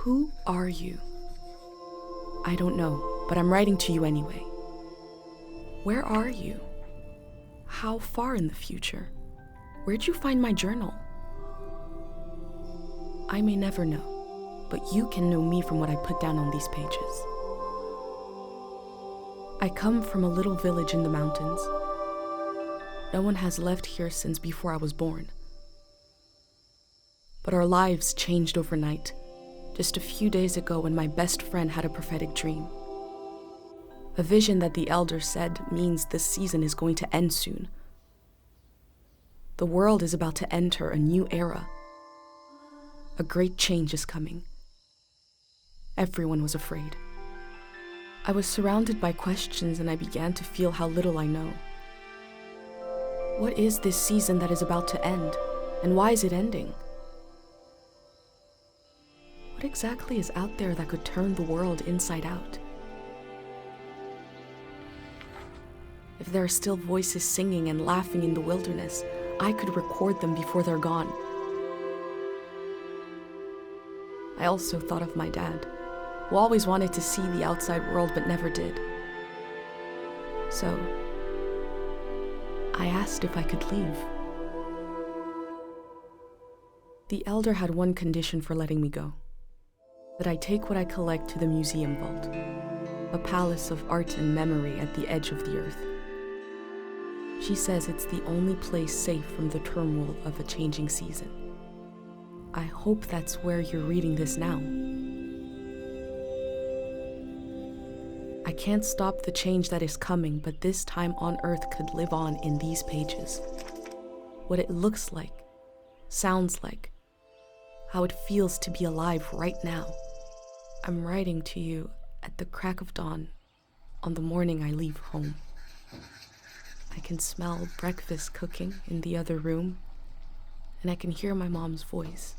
Who are you? I don't know, but I'm writing to you anyway. Where are you? How far in the future? Where'd you find my journal? I may never know, but you can know me from what I put down on these pages. I come from a little village in the mountains. No one has left here since before I was born. But our lives changed overnight, just a few days ago when my best friend had a prophetic dream. A vision that the elder said means the season is going to end soon. The world is about to enter a new era. A great change is coming. Everyone was afraid. I was surrounded by questions and I began to feel how little I know. What is this season that is about to end, and why is it ending? What exactly is out there that could turn the world inside out? If there are still voices singing and laughing in the wilderness, I could record them before they're gone. I also thought of my dad, who always wanted to see the outside world but never did. So, I asked if I could leave. The elder had one condition for letting me go: that I take what I collect to the museum vault, a palace of art and memory at the edge of the earth. She says it's the only place safe from the turmoil of a changing season. I hope that's where you're reading this now. I can't stop the change that is coming, but this time on Earth could live on in these pages. What it looks like, sounds like, how it feels to be alive right now. I'm writing to you at the crack of dawn on the morning I leave home. I can smell breakfast cooking in the other room, and I can hear my mom's voice.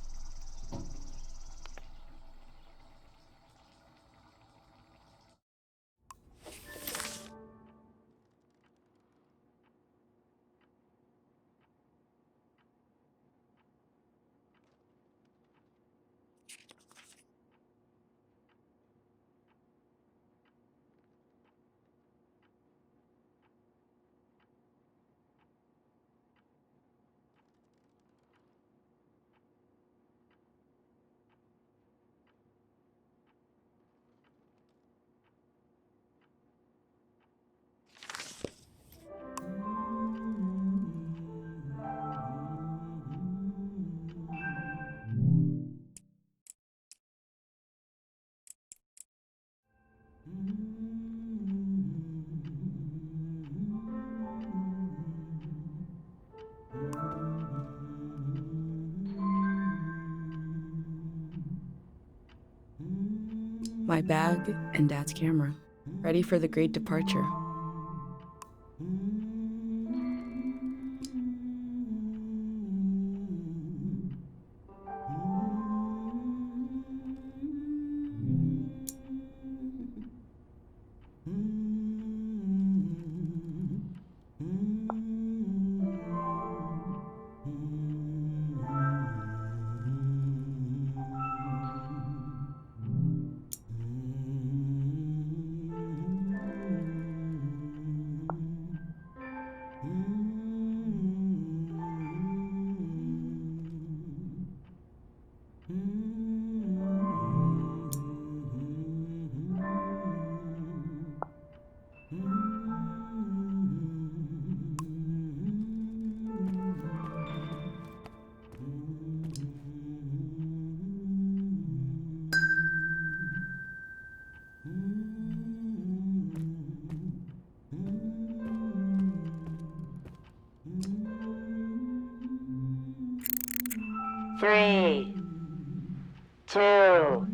My bag and Dad's camera, ready for the great departure. Three, two,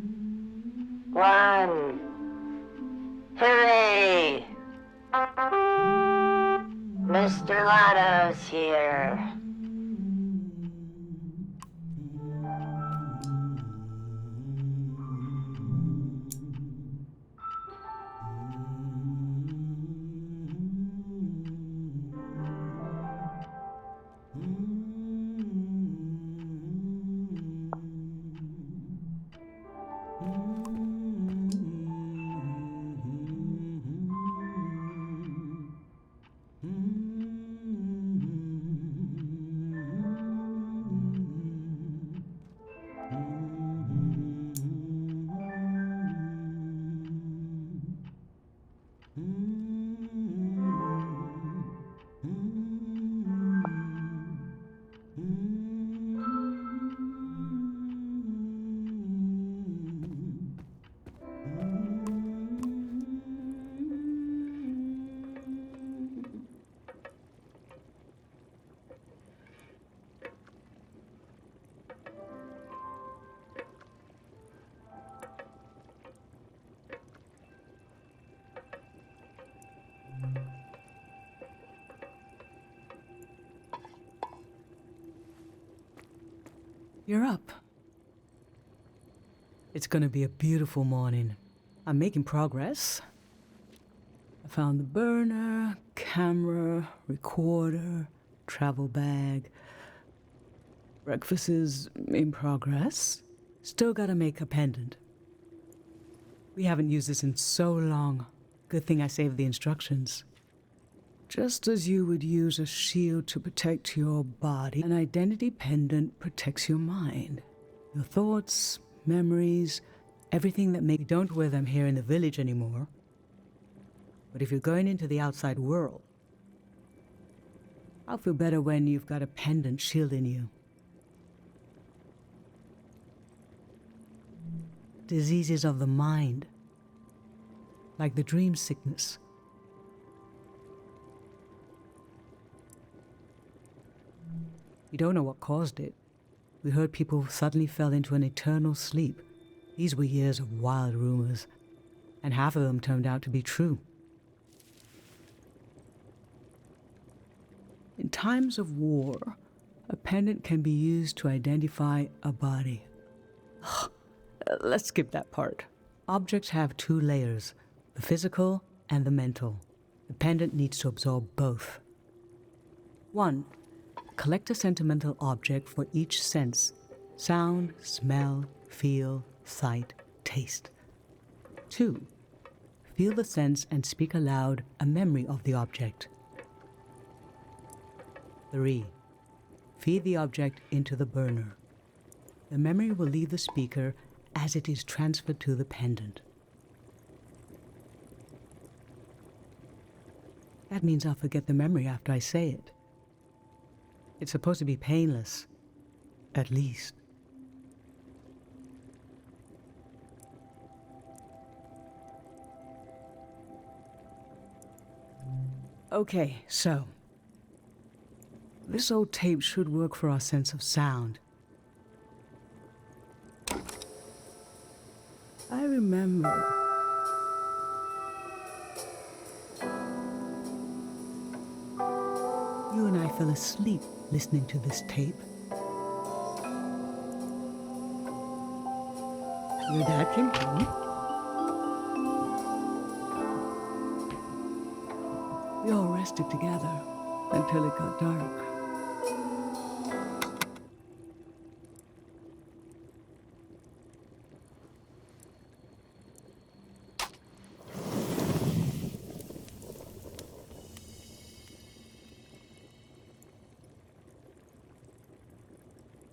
one. Hooray! Mr. Lotto's here. You're up. It's gonna be a beautiful morning. I'm making progress. I found the burner, camera, recorder, travel bag. Breakfast is in progress. Still gotta make a pendant. We haven't used this in so long. Good thing I saved the instructions. Just as you would use a shield to protect your body, an identity pendant protects your mind. Your thoughts, memories, everything that you don't wear them here in the village anymore. But if you're going into the outside world, I'll feel better when you've got a pendant shielding you. Diseases of the mind, like the dream sickness. We don't know what caused it. We heard people suddenly fell into an eternal sleep. These were years of wild rumors, and half of them turned out to be true. In times of war, a pendant can be used to identify a body. Let's skip that part. Objects have two layers, the physical and the mental. The pendant needs to absorb both. 1. Collect a sentimental object for each sense: sound, smell, feel, sight, taste. 2. Feel the sense and speak aloud a memory of the object. 3. Feed the object into the burner. The memory will leave the speaker as it is transferred to the pendant. That means I'll forget the memory after I say it. It's supposed to be painless, at least. Okay, so this old tape should work for our sense of sound. I remember. You and I fell asleep listening to this tape. Your dad came home. We all rested together until it got dark.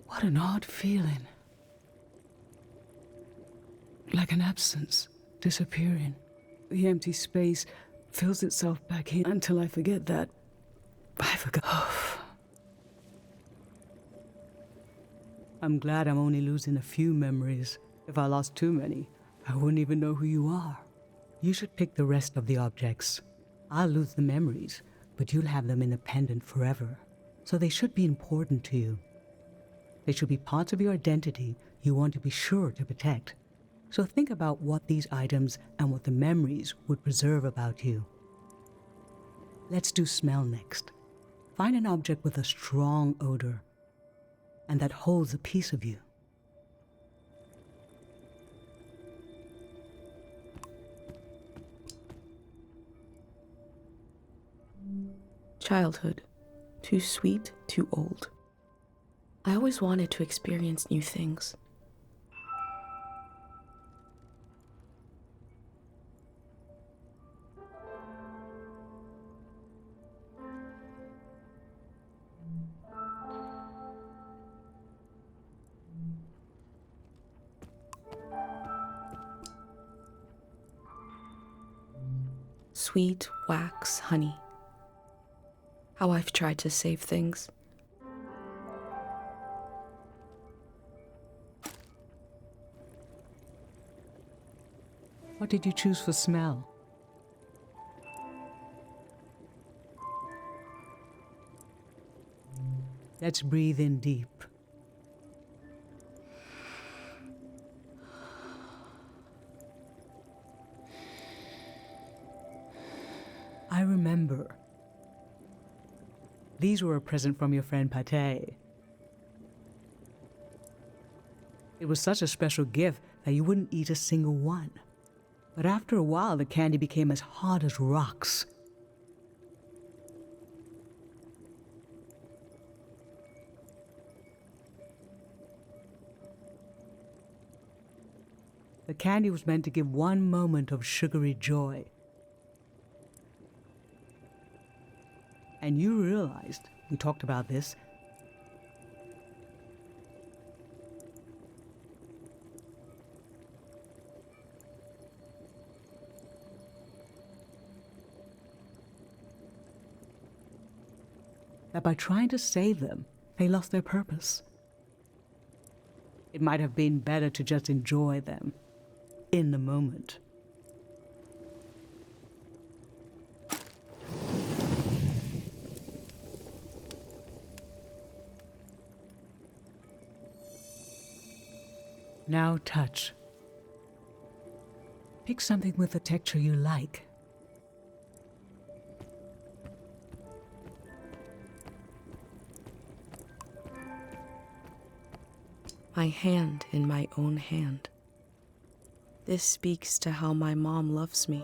What an odd feeling. Like an absence, disappearing. The empty space fills itself back in until I forget that I forgot. I'm glad I'm only losing a few memories. If I lost too many, I wouldn't even know who you are. You should pick the rest of the objects. I'll lose the memories, but you'll have them in a pendant forever. So they should be important to you. They should be parts of your identity you want to be sure to protect. So think about what these items and what the memories would preserve about you. Let's do smell next. Find an object with a strong odor and that holds a piece of you. Childhood. Too sweet, too old. I always wanted to experience new things. Sweet wax honey. How I've tried to save things. What did you choose for smell? Let's breathe in deep. I I remember. These were a present from your friend Pate. It was such a special gift that you wouldn't eat a single one. But after a while, the candy became as hard as rocks. The candy was meant to give one moment of sugary joy. And you realized, we talked about this, that by trying to save them, they lost their purpose. It might have been better to just enjoy them in the moment. Now touch. Pick something with a texture you like. My hand in my own hand. This speaks to how my mom loves me.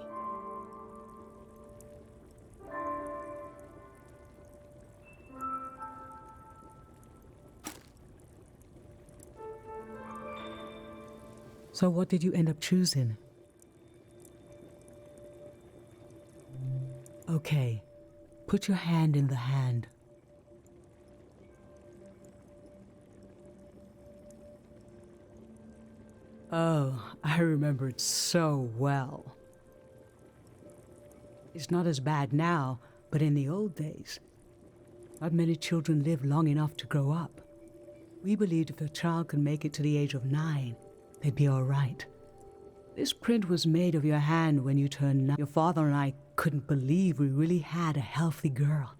So what did you end up choosing? Okay, put your hand in the hand. Oh, I remember it so well. It's not as bad now, but in the old days, not many children lived long enough to grow up. We believed if a child could make it to the age of 9, they'd be all right. This print was made of your hand when you turned 9. Your father and I couldn't believe we really had a healthy girl.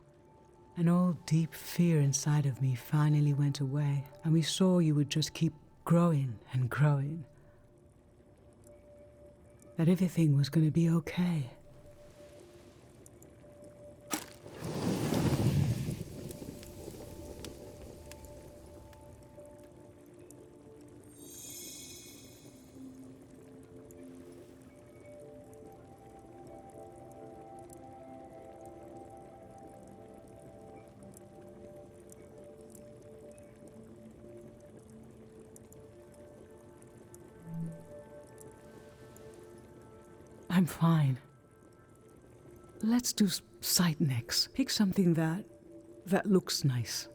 An old deep fear inside of me finally went away, and we saw you would just keep growing and growing. That everything was going to be okay. I'm fine. Let's do sight next. Pick something that looks nice.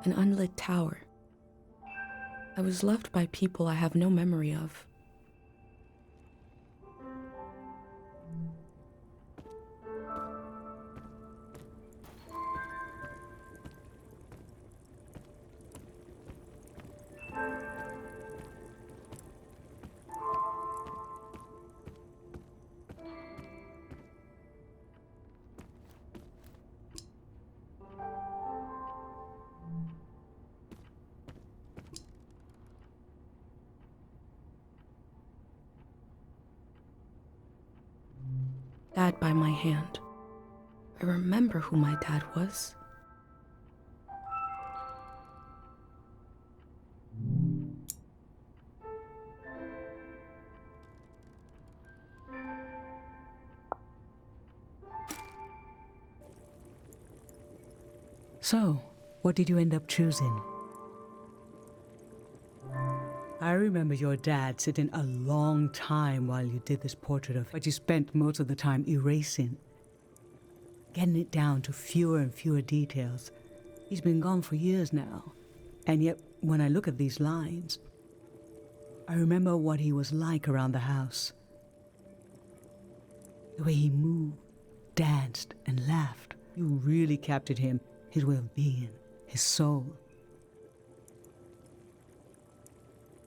An unlit tower. I was loved by people I have no memory of. Dad by my hand. I remember who my dad was. So, what did you end up choosing? I remember your dad sitting a long time while you did this portrait of, but you spent most of the time erasing, getting it down to fewer and fewer details. He's been gone for years now, and yet when I look at these lines, I remember what he was like around the house. The way he moved, danced, and laughed. You really captured him, his way of being, his soul.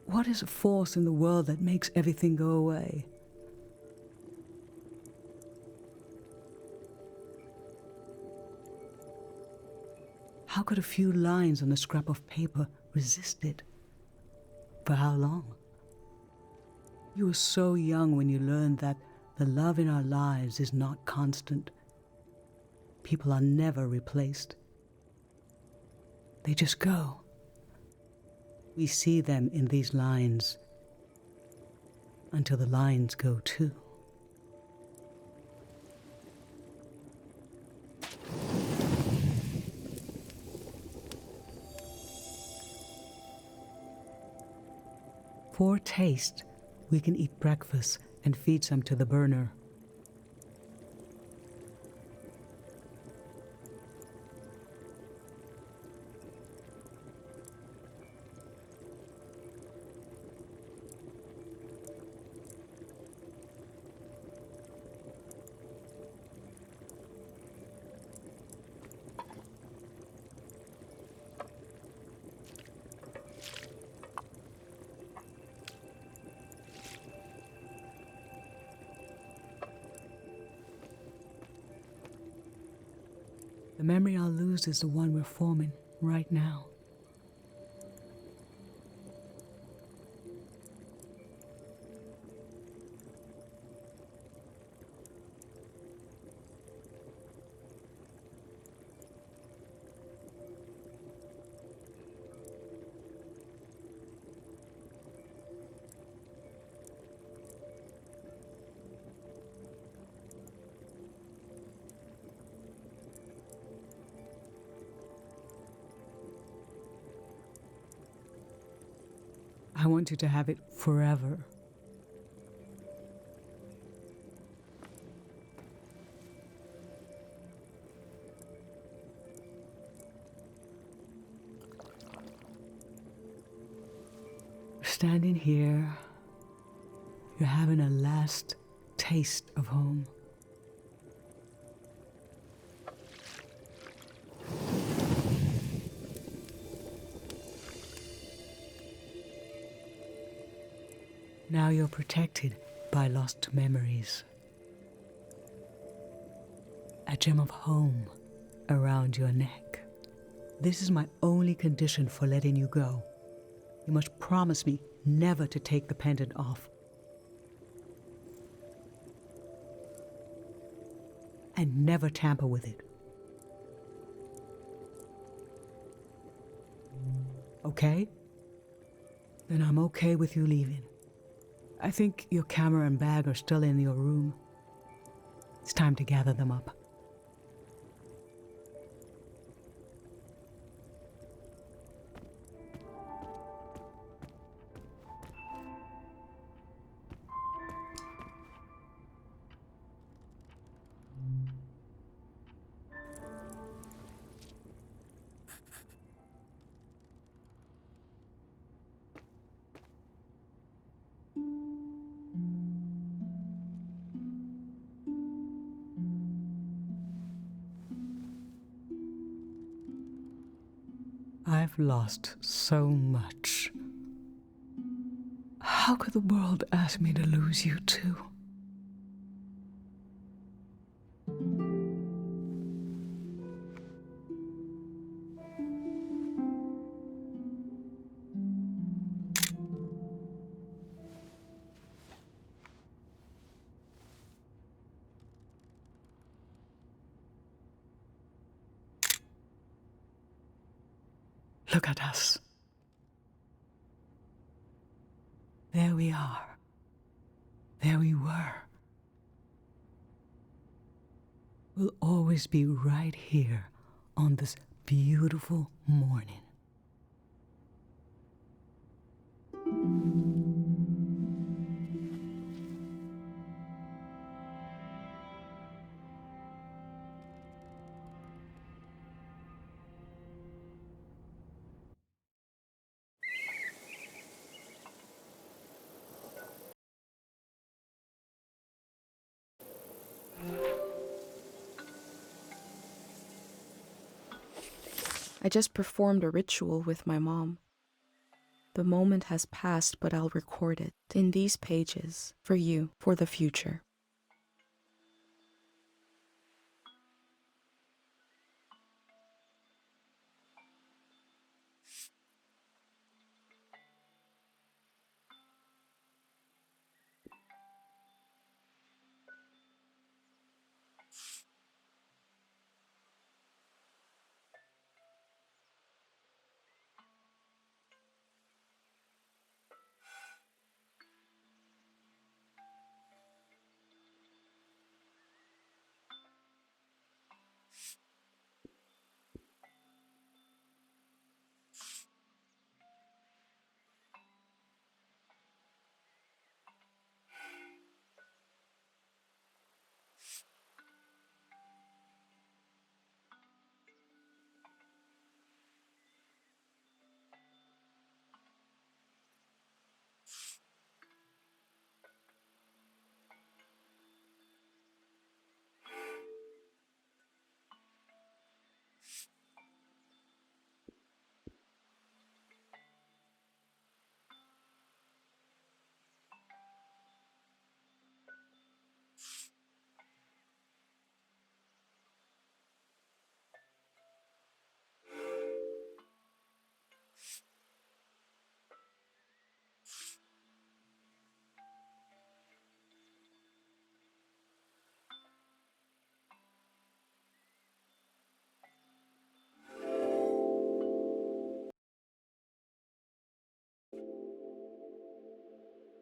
What is a force in the world that makes everything go away? How could a few lines on a scrap of paper resisted. For how long? You were so young when you learned that the love in our lives is not constant. People are never replaced. They just go. We see them in these lines until the lines go too. For taste, we can eat breakfast and feed some to the burner. The memory I'll lose is the one we're forming right now. I want you to have it forever. Standing here, you're having a last taste of home. Now you're protected by lost memories. A gem of home around your neck. This is my only condition for letting you go. You must promise me never to take the pendant off. And never tamper with it. Okay? Then I'm okay with you leaving. I think your camera and bag are still in your room. It's time to gather them up. I've lost so much. How could the world ask me to lose you too? Look at us. There we are. There we were. We'll always be right here on this beautiful morning. I just performed a ritual with my mom. The moment has passed, but I'll record it in these pages for you, for the future.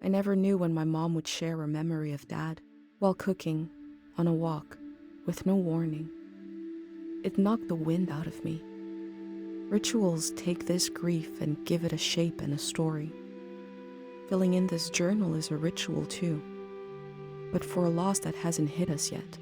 I never knew when my mom would share a memory of Dad while cooking, on a walk, with no warning. It knocked the wind out of me. Rituals take this grief and give it a shape and a story. Filling in this journal is a ritual too, but for a loss that hasn't hit us yet.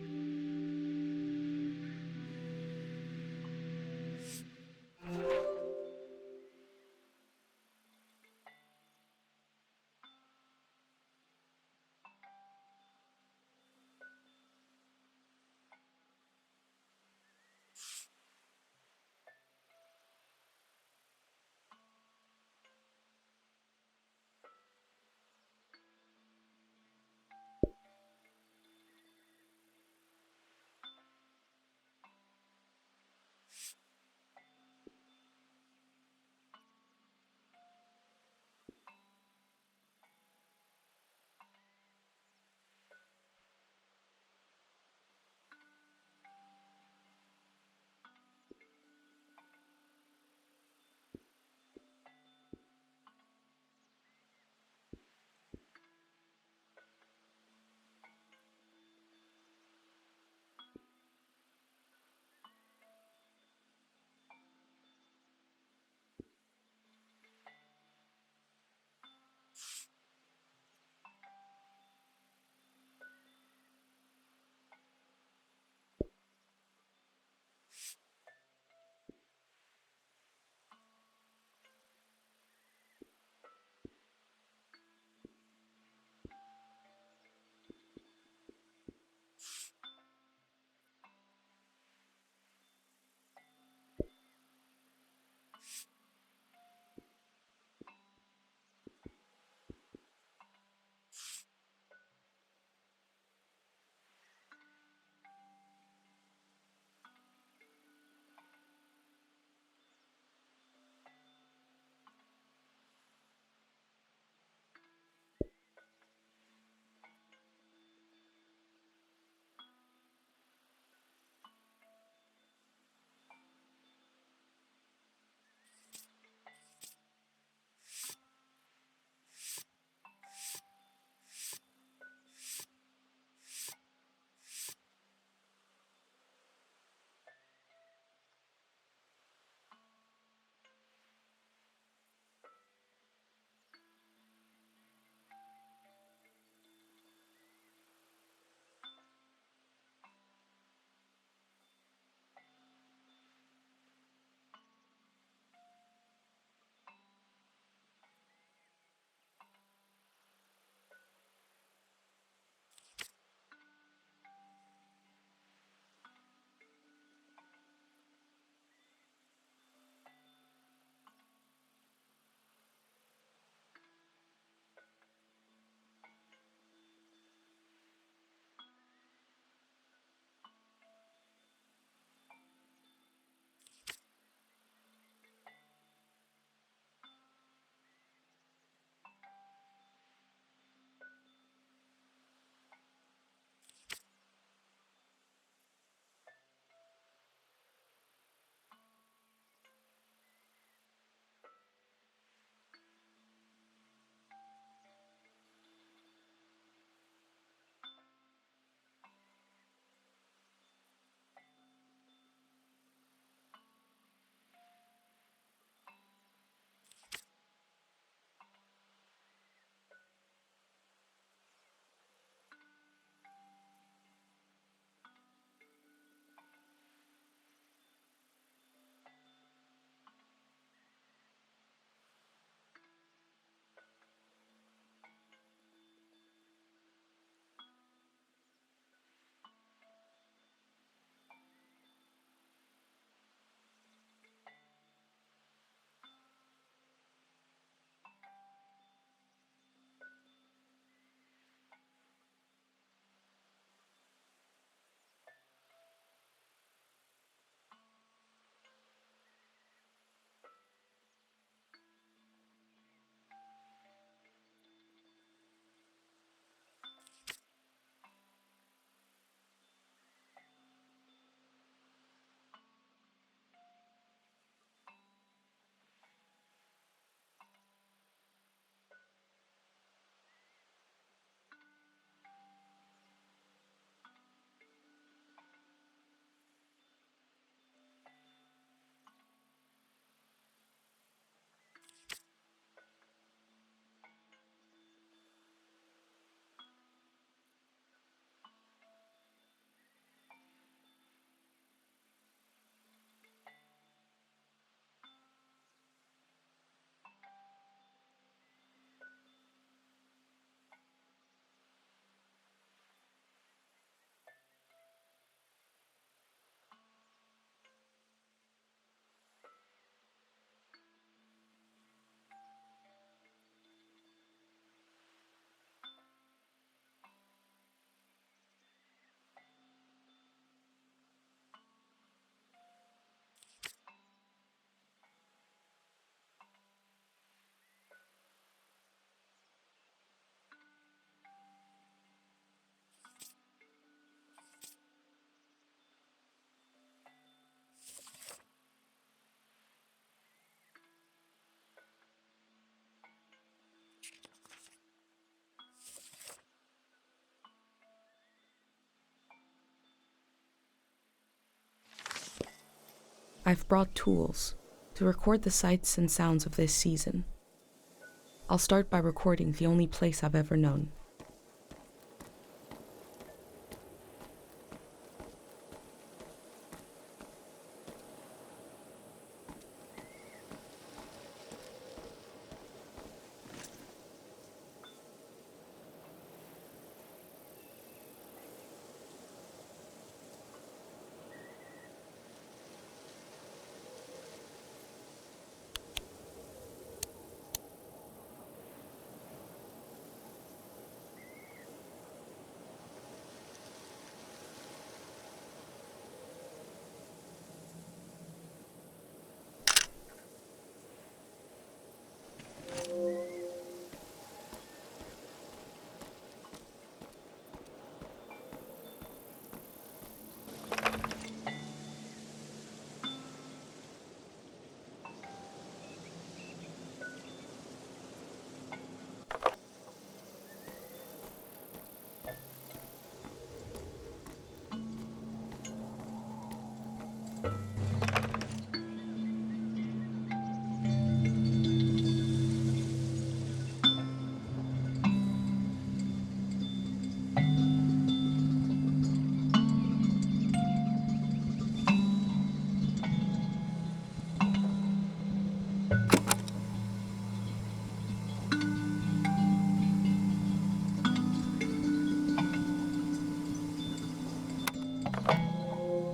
I've brought tools to record the sights and sounds of this season. I'll start by recording the only place I've ever known.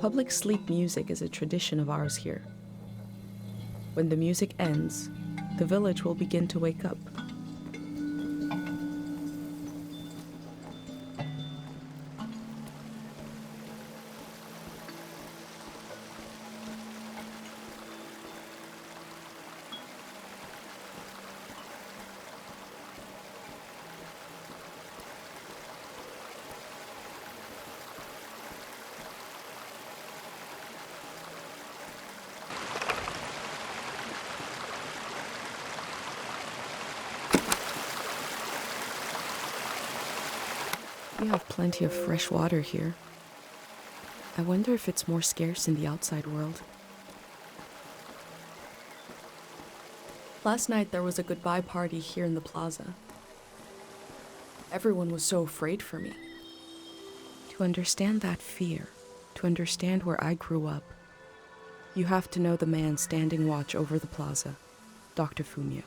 Public sleep music is a tradition of ours here. When the music ends, the village will begin to wake up. We have plenty of fresh water here. I wonder if it's more scarce in the outside world. Last night there was a goodbye party here in the plaza. Everyone was so afraid for me. To understand that fear, to understand where I grew up, you have to know the man standing watch over the plaza, Dr. Fumio.